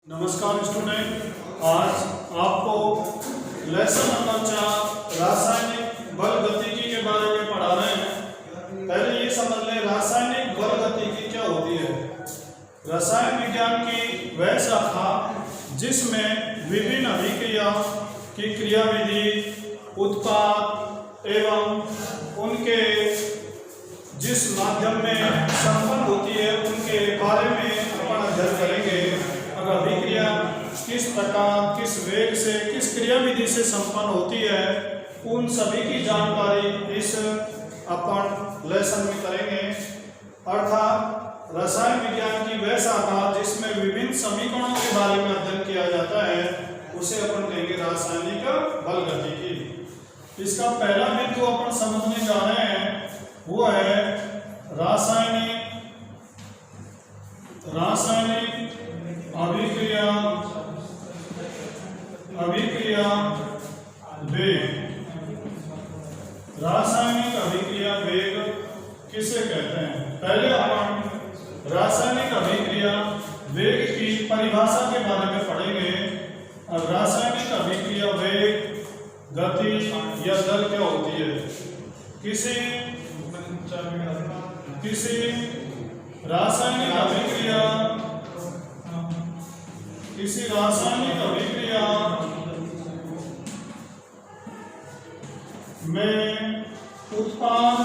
नमस्कार स्टूडेंट, आज आपको लेसन नंबर 4 रासायनिक बल गतिकी के बारे में पढ़ा रहे हैं। पहले ये समझ लें रासायनिक बल गतिकी क्या होती है। रसायन विज्ञान की वह शाखा जिसमें विभिन्न अभिक्रिया की क्रियाविधि, उत्पाद एवं उनके जिस माध्यम में संपन्न होती है उनके बारे में अपन अध्ययन करेंगे। अभिक्रिया किस प्रकार, किस वेग से, किस क्रियाविधि से संपन्न होती है, उन सभी की जानकारी इस अपन लेसन में करेंगे। अर्थात रसायन विज्ञान की वह शाखा जिसमें विभिन्न समीकरणों के बारे में अध्ययन किया जाता है उसे अपन कहेंगे रासायनिक बल गतिकी। इसका पहला बिंदु अपन समझने जा रहे हैं वो है रासायनिक अभिक्रिया वेग। रासायनिक अभिक्रिया वेग किसे कहते हैं? पहले अपन रासायनिक अभिक्रिया वेग की परिभाषा के बारे में पढ़ेंगे। अब रासायनिक अभिक्रिया वेग, गति या दर क्या होती है? किसी रासायनिक अभिक्रिया में उत्पाद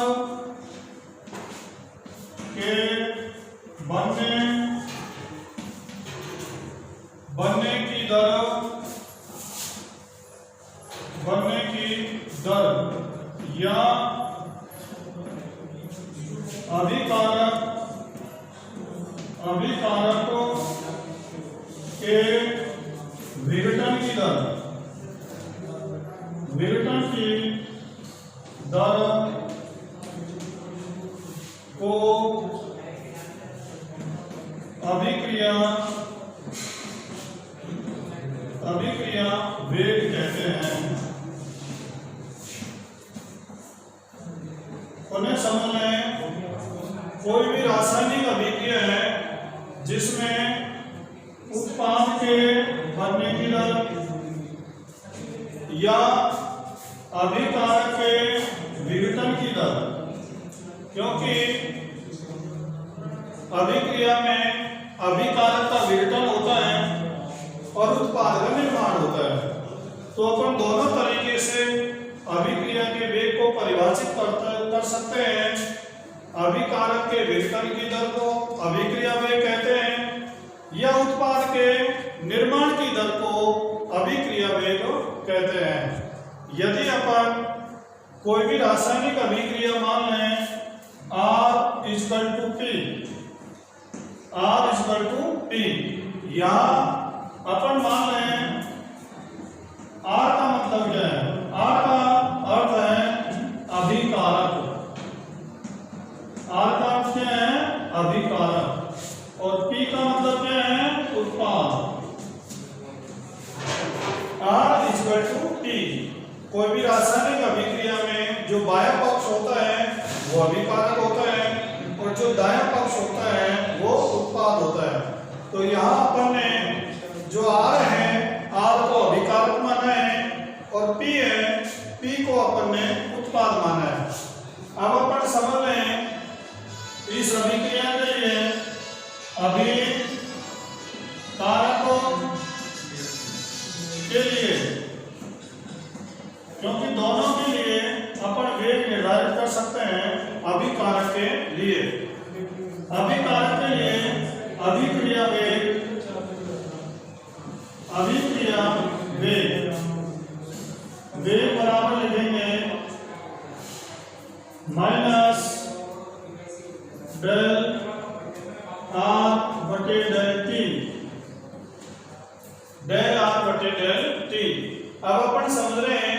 के बनने की दर या अभिकारकों के विघटन की दर को अभिक्रिया वेग कहते हैं। उन्हें समझ लें, कोई भी रासायनिक अभिक्रिया है जिसमें उत्पाद के बनने की दर या अभिकारक के विघटन की दर, क्योंकि अभिक्रिया में अभिकारक का विघटन होता है और उत्पाद का निर्माण होता है, तो अपन दोनों तरीके से अभिक्रिया के वेग को परिभाषित कर सकते हैं। अभिकारक के विघटन की दर को अभिक्रिया वेग कहते हैं या उत्पाद के निर्माण की दर को अभिक्रिया वेग कहते हैं। यदि अपन कोई भी रासायनिक अभिक्रिया मान लें R = P, यहाँ अपन मान लें R का मतलब क्या है? R का अर्थ है अभिकारक। R का अर्थ क्या है? अभिकारक। और P का मतलब क्या है? उत्पाद। R = P। कोई भी रासायनिक अभिक्रिया में जो बाह्य पक्ष होता है वो अभिकारक होता है और जो दाह्य पक्ष होता है वो उत्पाद होता है। तो यहाँ अपन ने जो R है, R को अभिकारक माना है और P है, P को अपन ने उत्पाद माना है। अब अपन समझ लें इस अभिक्रिया के लिए अभिकारकों के लिए, क्योंकि दोनों के लिए अपन वेग निर्धारित कर सकते हैं। अभिकारक के लिए अभिक्रिया वेग बराबर लिखेंगे माइनस डेल R बटे डेल T। अब अपन समझ रहे हैं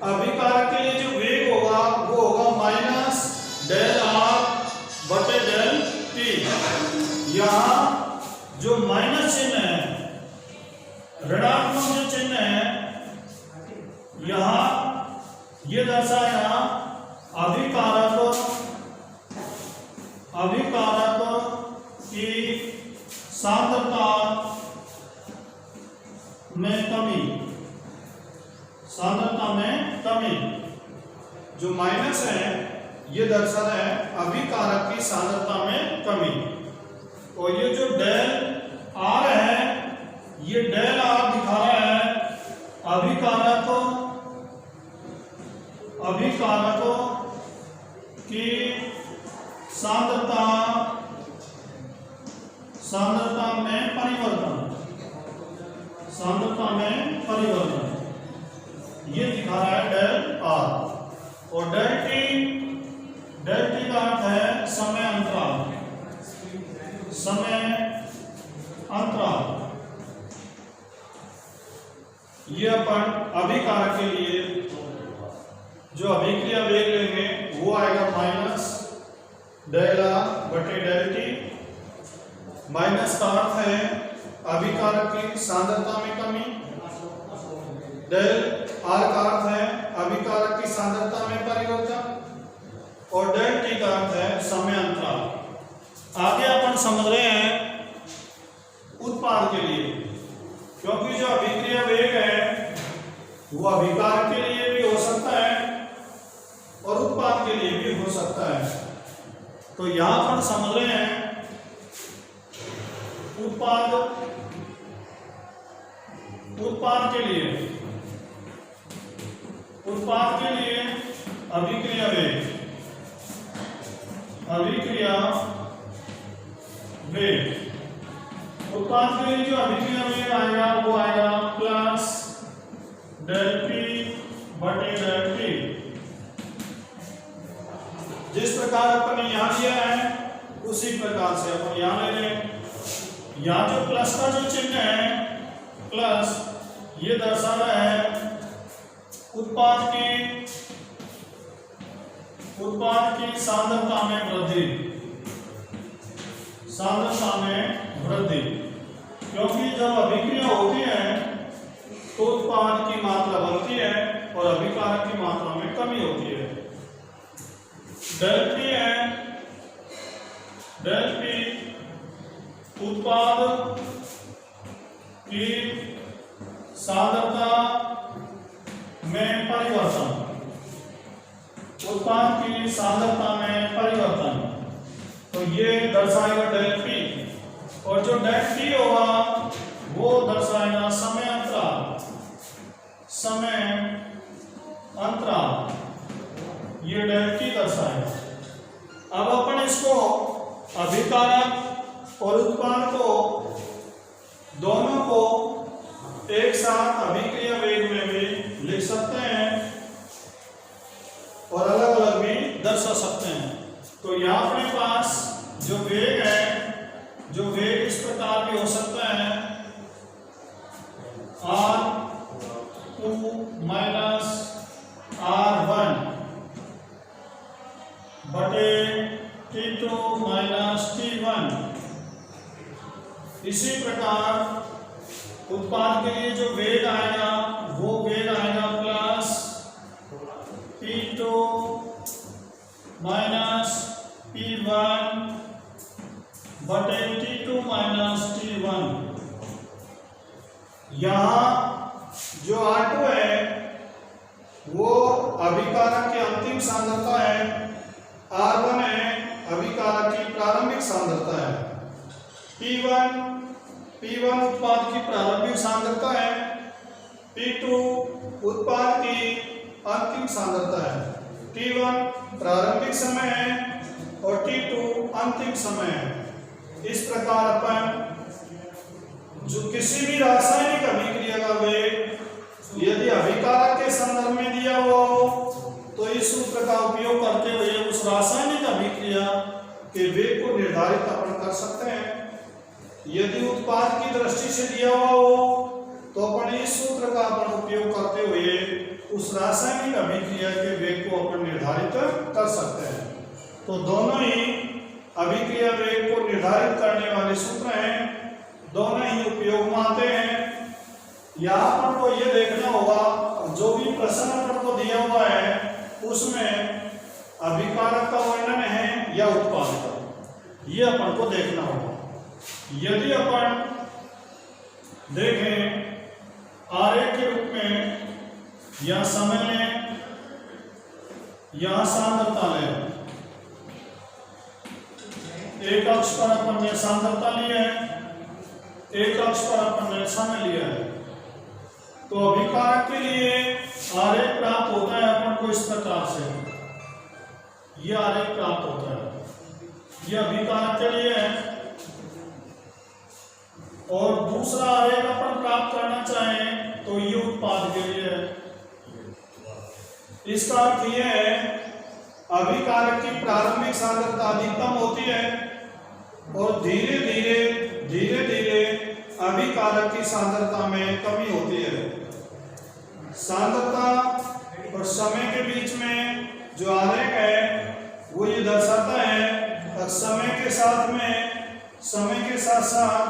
अभिकारक के लिए जो वेग होगा वो होगा माइनस डेल R बटे डेल T। यहाँ जो माइनस चिन्ह है, ऋणात्मक जो चिन्ह है, यहाँ ये दर्शाया अभिकारक की सांद्रता में कमी, सांद्रता में कमी। जो माइनस है ये दर्शा रहा है अभिकारक की सांद्रता में कमी। और ये जो डेल आर है ये डेल आर दिखा रहा है अभिकारकों की सांद्रता में परिवर्तन, ये दिखा रहा है डेल आर। और डेल टी का अर्थ है समय अंतराल। ये अपन अभिकारक के लिए जो अभिक्रिया वेग लेंगे वो आएगा माइनस डेल आर बटे डेल टी। माइनस का अर्थ है अभिकारक की सांद्रता में कमी, डेल आर का अर्थ है अभिकारक की सांद्रता में परिवर्तन, और डेल टी का अर्थ है समय अंतराल। आगे अपन समझ रहे हैं उत्पाद के लिए, क्योंकि जो अभिक्रिया वेग है वो अभिकारक के लिए भी हो सकता है और उत्पाद के लिए भी हो सकता है। तो यहां पर समझ रहे हैं उत्पाद के लिए अभिक्रिया वेग उत्पाद के लिए जो अभिक्रिया वेग आएगा वो आएगा प्लस डेल पी बटे डेल टी। जिस प्रकार अपन ने यहां लिया है उसी प्रकार से अपन यहां ले लें। यहां जो प्लस का जो चिन्ह है प्लस, ये दर्शा रहा है उत्पाद की सांद्रता में वृद्धि, क्योंकि जब अभिक्रिया होती है तो उत्पाद की मात्रा बढ़ती है और अभिकारक की मात्रा में कमी होती है। डेल पी है, डेल पी उत्पाद की सांद्रता में परिवर्तन, उत्पाद की सांद्रता में परिवर्तन, तो ये दर्शाएगा डेल पी। और जो डेल टी होगा वो दर्शाएगा समय अंतराल, ये डेल टी दर्शाएगा। अब अपन इसको अभिकारक और उत्पाद को दोनों को एक साथ अभिक्रिया वेग में भी लिख सकते हैं और अलग अलग भी दर्शा सकते हैं। तो यहाँ अपने पास जो वेग है, जो वेग इस प्रकार भी हो सकता है R2 माइनस R1 बटे T2 माइनस T1। इसी प्रकार उत्पाद के लिए जो वेग आएगा वो वेग आएगा प्लस P2 माइनस P1 बटे T2 माइनस T1। यहाँ जो R2 है वो अभिकारक की अंतिम सांद्रता है, R1 है अभिकारक की प्रारंभिक सांद्रता है, P1 उत्पाद की प्रारंभिक सांद्रता है, P2 उत्पाद की अंतिम सांद्रता है, T1 प्रारंभिक समय है और T2 अंतिम समय है। इस प्रकार अपन जो किसी भी रासायनिक अभिक्रिया का वेग यदि अभिकारक के संदर्भ में दिया हुआ हो तो इस सूत्र का उपयोग करते हुए उस रासायनिक अभिक्रिया के वेग को निर्धारित अपन कर सकते हैं। यदि उत्पाद की दृष्टि से दिया हुआ हो तो अपन इस सूत्र का अपन उपयोग करते हुए उस रासायनिक अभिक्रिया के वेग को अपन निर्धारित कर सकते हैं। तो दोनों ही अभिक्रिया वेग को निर्धारित करने वाले सूत्र हैं, दोनों ही उपयोग में आते हैं। यहाँ पर को ये देखना होगा जो भी प्रश्न अपन को दिया हुआ है उसमें अभिकारक का वर्णन है या उत्पाद का, ये अपन को देखना होगा। यदि अपन देखें आरेख के रूप में या समय लें या सांद्रता लें। एक अक्ष पर अपन ने सांद्रता ली है, एक अक्ष पर अपन ने समय लिया है। तो अभिकारक के लिए आरेख प्राप्त होता है अपन को इस प्रकार से, यह आरेख प्राप्त होता है, यह अभिकारक के लिए है। और दूसरा आरेख अपन प्राप्त करना चाहें तो ये उत्पाद के लिए है। इसका अर्थ यह है अभिकारक की प्रारंभिक सांद्रता अधिकतम होती है और धीरे धीरे अभिकारक की सांद्रता में कमी होती है। सांद्रता और समय के बीच में जो आरेख है वो ये दर्शाता है समय के साथ साथ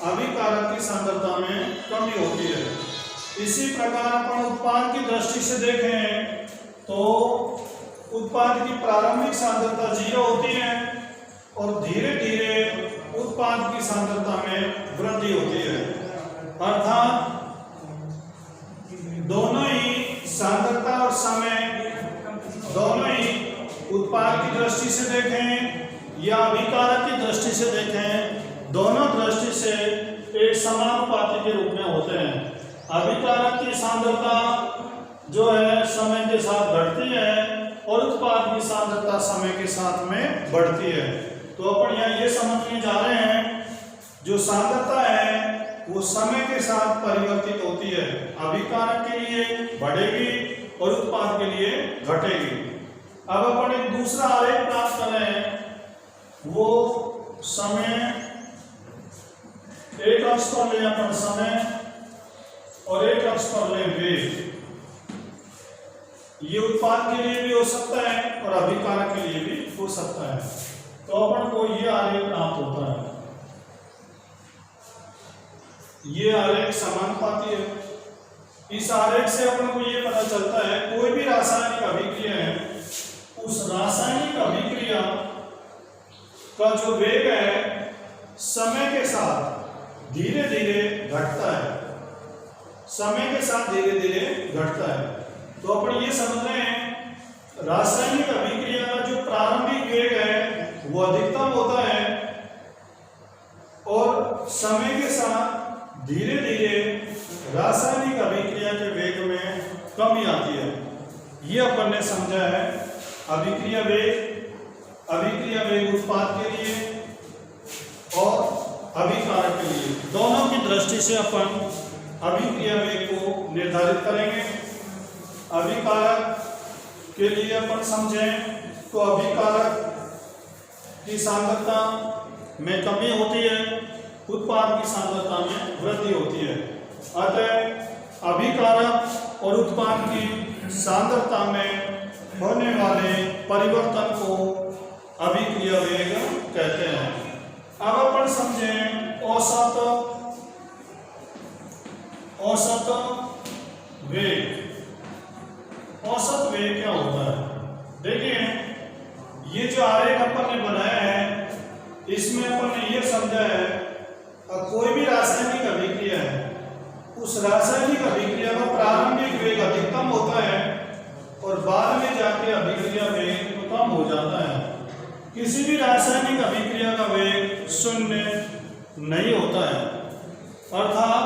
अभिकारक की सांद्रता में कमी होती है। इसी प्रकार अपन उत्पाद की दृष्टि से देखें तो उत्पाद की प्रारंभिक सांद्रता 0 होती है और धीरे धीरे उत्पाद की सांद्रता में वृद्धि होती है। अर्थात दोनों ही सांद्रता और समय दोनों ही उत्पाद की दृष्टि से देखें या अभिकारक की दृष्टि से देखें, दोनों दृष्टि से एक समानुपाती के रूप में होते हैं। अभिकारक की सांद्रता जो है समय के साथ घटती है और उत्पाद की सांद्रता समय के साथ में बढ़ती है। तो अपन यहाँ ये समझने जा रहे हैं जो सांद्रता है वो समय के साथ परिवर्तित होती है, अभिकारक के लिए बढ़ेगी और उत्पाद के लिए घटेगी। अब अपन एक दूसरा आरेख प्राप्त कर रहे हैं, वो समय एक अक्ष पर ले अपन समय और एक अक्ष पर ले वेग। ये उत्पाद के लिए भी हो सकता है और अभिकारक के लिए भी हो सकता है। तो अपन को ये आरेख प्राप्त होता है, ये आरेख समानुपाती है। इस आरेख से अपन को ये पता चलता है कोई भी रासायनिक अभिक्रिया है, उस रासायनिक अभिक्रिया का जो वेग है समय के साथ धीरे धीरे घटता है, समय के साथ धीरे धीरे घटता है। तो अपन ये समझ रहे हैं रासायनिक अभिक्रिया का जो प्रारंभिक वेग है वो अधिकतम होता है और समय के साथ धीरे धीरे रासायनिक अभिक्रिया के वेग में कमी आती है। ये अपन ने समझा है अभिक्रिया वेग उत्पाद के लिए और अभिकारक के लिए, दोनों की दृष्टि से अपन अभिक्रिया वेग को निर्धारित करेंगे। अभिकारक के लिए अपन समझें तो अभिकारक की सांद्रता में कमी होती है, उत्पाद की सांद्रता में वृद्धि होती है। अतः अभिकारक और उत्पाद की सांद्रता में होने वाले परिवर्तन को अभिक्रिया वेग कहते हैं। अब अपन समझें औसत वेग। औसत वेग क्या होता है? देखिए ये जो आरेख अपन ने बनाया है इसमें अपन ने ये समझा है कोई भी रासायनिक अभिक्रिया है, उस रासायनिक अभिक्रिया का प्रारंभिक वेग अधिकतम होता है और बाद में जाके अभिक्रिया वेग कम हो जाता है। किसी भी रासायनिक अभिक्रिया का वेग शून्य नहीं होता है, अर्थात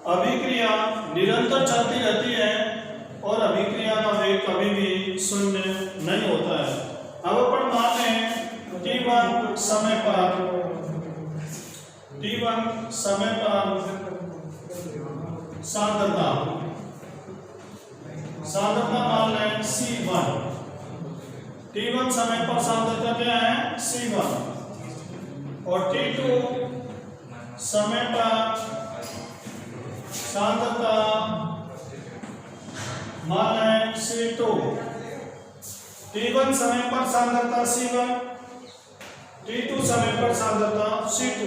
अभिक्रिया निरंतर चलती रहती है और अभिक्रिया का वेग कभी भी शून्य नहीं होता है। अब अपन मान लें T1 समय पर सांद्रता मान लें C1। T1 समय पर सांद्रता क्या है? C1। और T2 समय पर सांद्रता मान लें C2। T1 समय पर सांद्रता C1, T2 समय पर सांद्रता C2।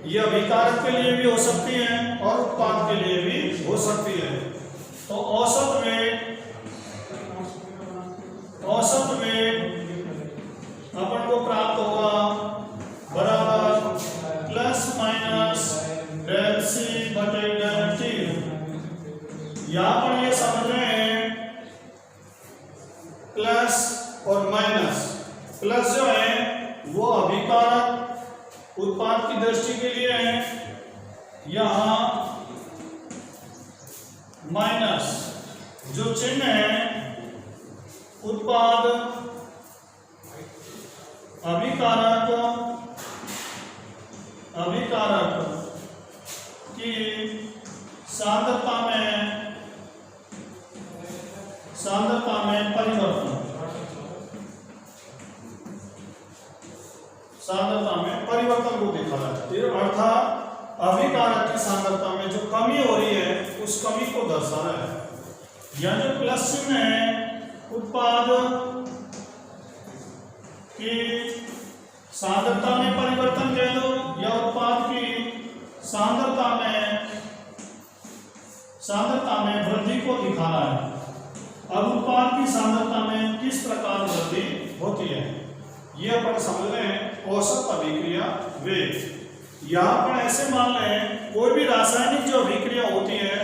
यह अभिकारक के लिए भी हो सकती है और उत्पाद के लिए भी हो सकती है। तो औसत वेग अपन को प्राप्त होगा बराबर प्लस माइनस del C बटे del T। यहां पर ये समझ रहे हैं प्लस और माइनस। प्लस जो है वो अभिकारक उत्पाद की दृष्टि के लिए है, यहां माइनस जो चिन्ह है उत्पाद अभिकारक की सांद्रता में परिवर्तन, सांद्रता में परिवर्तन को दिखा जाता है। अर्थात अभिकारक की सांद्रता में जो कमी हो रही है उस कमी को दर्शा रहा है। यह जो प्लस चिन्ह है उत्पाद की सांद्रता में परिवर्तन कह दो या उत्पाद की सांद्रता में वृद्धि को दिखा रहा है। अब उत्पाद की सांद्रता में किस प्रकार वृद्धि होती है ये अपन समझ रहे हैं। औसत अभिक्रिया वेग। यहाँ पर ऐसे मान लें कोई भी रासायनिक जो अभिक्रिया होती है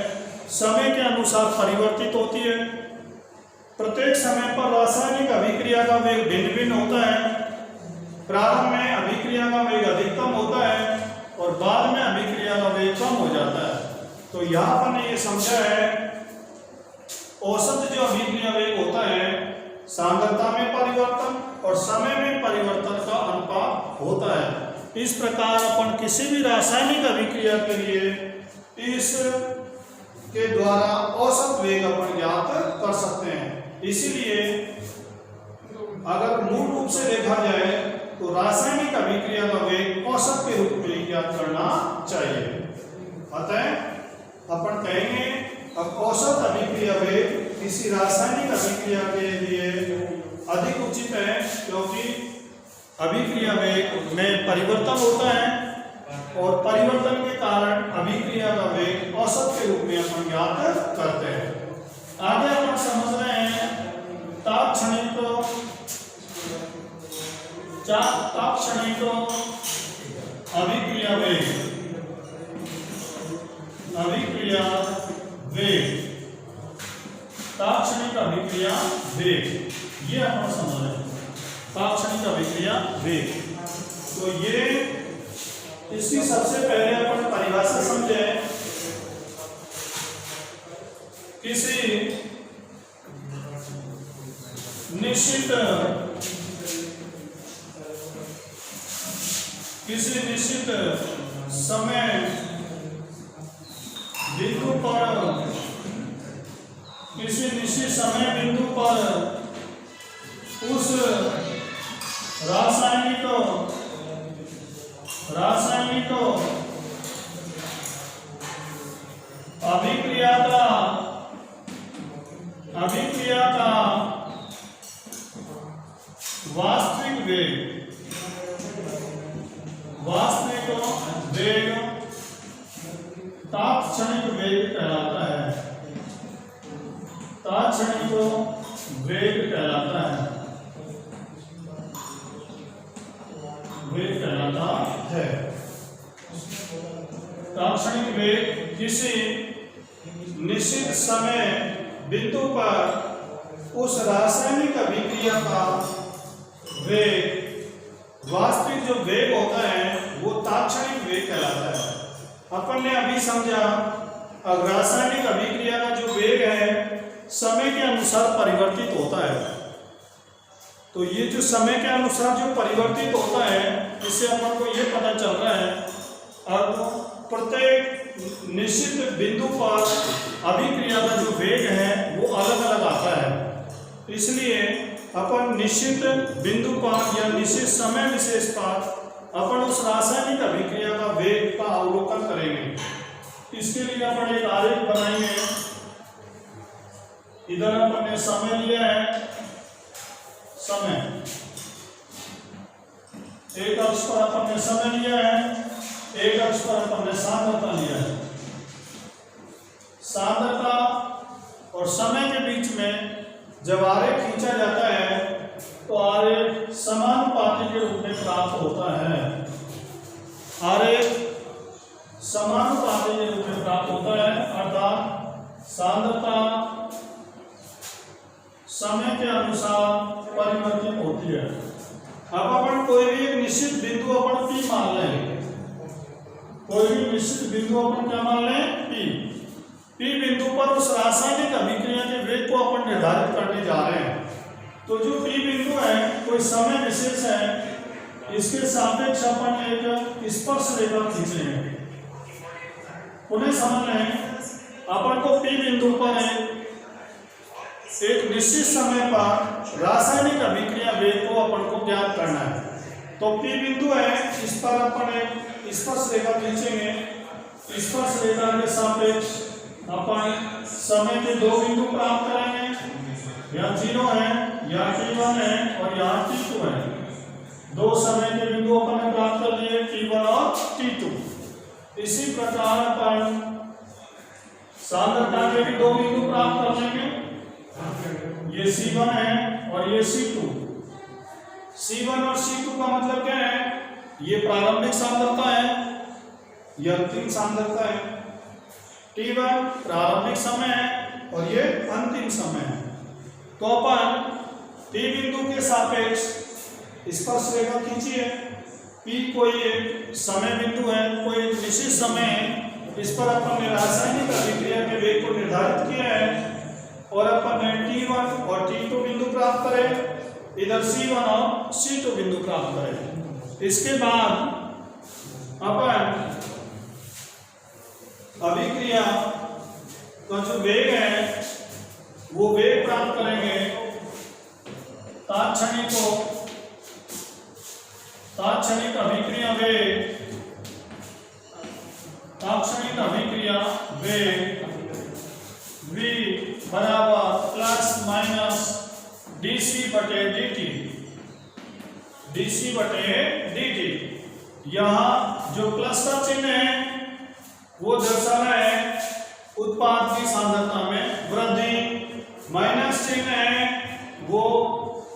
समय के अनुसार परिवर्तित होती है। प्रत्येक समय पर रासायनिक अभिक्रिया का वेग भिन्न भिन्न होता है। प्रारंभ में अभिक्रिया का वेग अधिकतम होता है और बाद में अभिक्रिया का वेग कम हो जाता है। तो यहाँ पर ने ये समझा है औसत जो अभिक्रिया वेग होता है सांद्रता में परिवर्तन और समय में परिवर्तन का अनुपात होता है। इस प्रकार अपन किसी भी रासायनिक अभिक्रिया के लिए इस के द्वारा औसत वेग अपन ज्ञात कर सकते हैं। इसीलिए अगर मूल रूप से देखा जाए तो रासायनिक अभिक्रिया का वेग औसत के रूप में ज्ञात करना चाहिए। अतः अपन कहेंगे अब औसत अभिक्रिया वेग किसी रासायनिक अभिक्रिया के लिए अधिक उचित है क्योंकि अभिक्रिया वेग में परिवर्तन होता है और परिवर्तन के कारण अभिक्रिया का वेग औसत के रूप में अपन ज्ञात करते हैं। आगे अपन समझ रहे हैं तात्क्षणिक अभिक्रिया वेग। तात्क्षणिक अभिक्रिया वेग ये अपन समझ रहे हैं। तात्क्षणिक अभिक्रिया वेग तो ये इसकी सबसे पहले अपन परिभाषा समझे। किसी निश्चित समय बिंदु पर उस रासायनिक अभिक्रिया का वास्तविक वेग तात्क्षणिक वेग कहलाता है। तात्क्षणिक वेग कहलाता है। तात्क्षणिक वेग किसी निश्चित समय बिंदु पर उस रासायनिक अभिक्रिया का वेग वास्तविक जो वेग होता है वो तात्क्षणिक वेग कहलाता है। अपन ने अभी समझा रासायनिक अभिक्रिया का जो वेग है समय के अनुसार परिवर्तित होता है। तो ये जो समय के अनुसार जो परिवर्तित होता है इससे अपन को ये पता चल रहा है अब प्रत्येक निश्चित बिंदु पर अभिक्रिया का जो वेग है वो अलग अलग आता है। इसलिए अपन निश्चित बिंदु पर या निश्चित समय विशेष पर अपन उस रासायनिक अभिक्रिया का वेग का अवलोकन करेंगे। इसके लिए अपन एक आरेख बनाएंगे। इधर अपन ने समय लिया है, समय एक अक्ष पर अपन ने समय लिया है, एक अक्ष पर अपन ने सांद्रता लिया है। सांद्रता और समय के बीच में जब आरेख खींचा जाता है तो आरेख समानुपाती के रूप में प्राप्त होता है। आरेख समानुपाती के रूप में प्राप्त होता है अर्थात सांद्रता समय के अनुसार परिवर्तित होती है। अब अपन कोई भी एक निश्चित बिंदु अपन P मान लें, कोई भी निश्चित बिंदु अपन क्या मान लें, P बिंदु पर उस रासायनिक अभिक्रिया के वेग को अपन निर्धारित करने जा रहे हैं। तो जो P बिंदु है कोई समय विशेष है, इसके सापेक्ष अपन एक स्पर्श रेखा खींचेंगे। उन्हें समझ लें, अपन को P बिंदु पर एक निश्चित समय पर रासायनिक अभिक्रिया वेग को अपन को ज्ञात करना है। तो P बिंदु है, इस पर अपन एक स्पर्श रेखा खींचेंगे। स्पर्श रेखा के सापेक्ष अपन समय के दो बिंदु प्राप्त करेंगे, या 0 है, या T1 है और यहाँ T2 है। दो समय के बिंदु अपन ने प्राप्त कर लिए, T1 और T2। इसी प्रकार अपन सांद्रता के भी दो बिंदु प्राप्त कर लेंगे, ये C1 है और ये C2। C1 और C2 का मतलब क्या है, ये प्रारंभिक सांद्रता है, ये अंतिम सांद्रता है। T1 प्रारंभिक समय है और ये अंतिम समय है। तो अपन P बिंदु के सापेक्ष स्पर्श रेखा खींचिए। P कोई एक समय बिंदु है, कोई निश्चित समय है, इस पर अपन ने रासायनिक अभिक्रिया के वेग को निर्धारित किया है और अपन ने T1 और T2 बिंदु प्राप्त करे, इधर C1 और C2 बिंदु प्राप्त करे। इसके बाद अपन अभिक्रिया का जो वेग है वो वेग प्राप्त करेंगे तात्क्षणिक अभिक्रिया वेग, तात्क्षणिक अभिक्रिया वेग v बराबर प्लस माइनस dc बटे dt। यहाँ जो प्लस का चिन्ह है वो दर्शा रहा है उत्पाद की सांद्रता में वृद्धि, माइनस चिन्ह है वो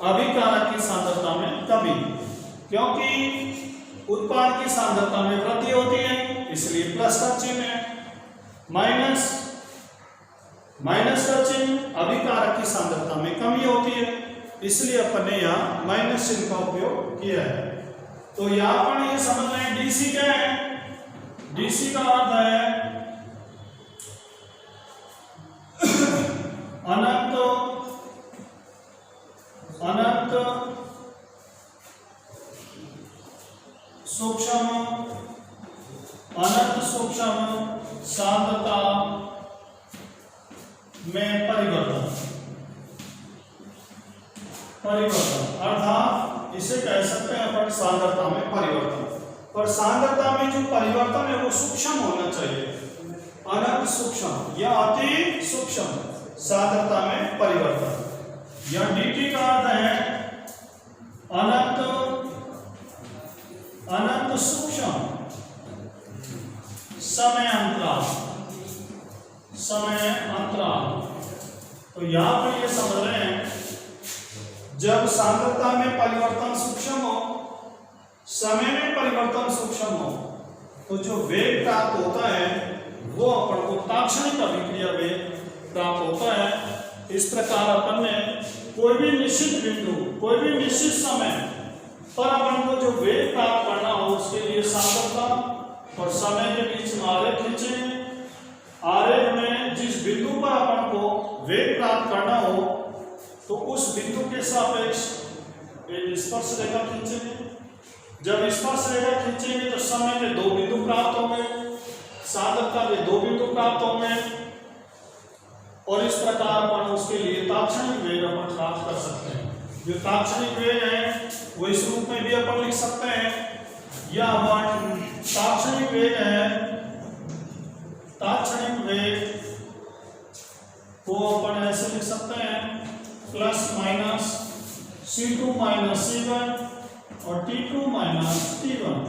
अभिकारक की सांद्रता में कमी। क्योंकि उत्पाद की सांद्रता में वृद्धि होती है इसलिए प्लस का चिन्ह है, माइनस का चिन्ह अभिकारक की सांद्रता में कमी होती है, इसलिए अपन ने यहाँ माइनस चिन्ह का उपयोग किया है। तो यहाँ पर ये समझ रहे हैं डीसी क्या है, डीसी का अर्थ है अनंत सूक्ष्म सांद्रता में परिवर्तन अर्थात इसे कह सकते हैं अपन सांद्रता में परिवर्तन। पर सांद्रता में जो परिवर्तन है वो सूक्ष्म होना चाहिए, अनंत सूक्ष्म या अति सूक्ष्म सांद्रता में परिवर्तन। यह dt का अर्थ है अनंत सूक्ष्म समय अंतराल। तो यहां पर ये समझ रहे हैं जब सांद्रता में परिवर्तन सूक्ष्म हो, समय में परिवर्तन सूक्ष्म हो, तो जो वेग प्राप्त होता है वो अपन को तात्क्षणिक अभिक्रिया वेग प्राप्त होता है। इस प्रकार अपन ने कोई भी निश्चित बिंदु, कोई भी निश्चित समय पर अपन को जो वेग प्राप्त करना हो उसके लिए सांद्रता और समय के बीच में आरेख खींचे। आरेख में जिस बिंदु पर अपन को वेग प्राप्त करना हो तो उस बिंदु के सापेक्ष एक स्पर्श रेखा खींचेंगे। जब स्पर्श रेखा खींचेंगे तो समय के दो बिंदु प्राप्त होंगे, सांद्रता के दो बिंदु प्राप्त होंगे और इस प्रकार अपन उसके लिए तात्क्षणिक वेग अपन प्राप्त कर सकते हैं। जो तात्क्षणिक वेग है वो इस रूप में भी अपन लिख सकते हैं, या अपन तात्क्षणिक वेग है, तात्क्षणिक वेग को अपन ऐसे लिख सकते हैं plus minus C2 minus C1 और T2 माइनस T1।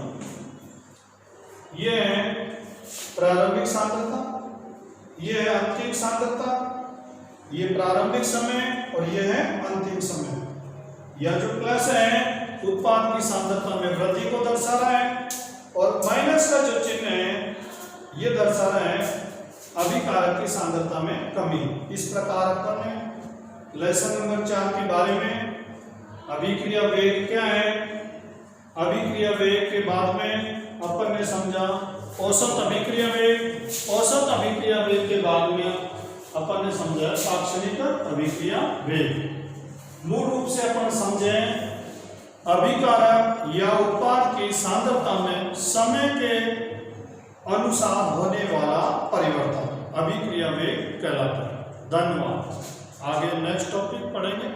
ये है प्रारंभिक सांद्रता, ये है अंतिम सांद्रता, ये प्रारंभिक समय और ये है अंतिम समय। यह जो प्लस है उत्पाद की सांद्रता में वृद्धि को दर्शा रहा है और माइनस का जो चिन्ह है ये दर्शा रहा है अभिकारक की सांद्रता में कमी। इस प्रकार अपन ने लेसन नंबर 4 के बारे में अभिक्रिया वेग क्या है, अभिक्रिया वेग के बाद में अपन ने समझा औसत अभिक्रिया वेग, औसत अभिक्रिया वेग के बाद में अपन ने समझा पाक्षणिक अभिक्रिया वेग। मूल रूप से अपन समझे अभिकारक या उत्पाद की सांद्रता में समय के अनुसार होने वाला परिवर्तन अभिक्रिया वेग कहलाता है। धन्यवाद। आगे नेक्स्ट टॉपिक पढ़ेंगे।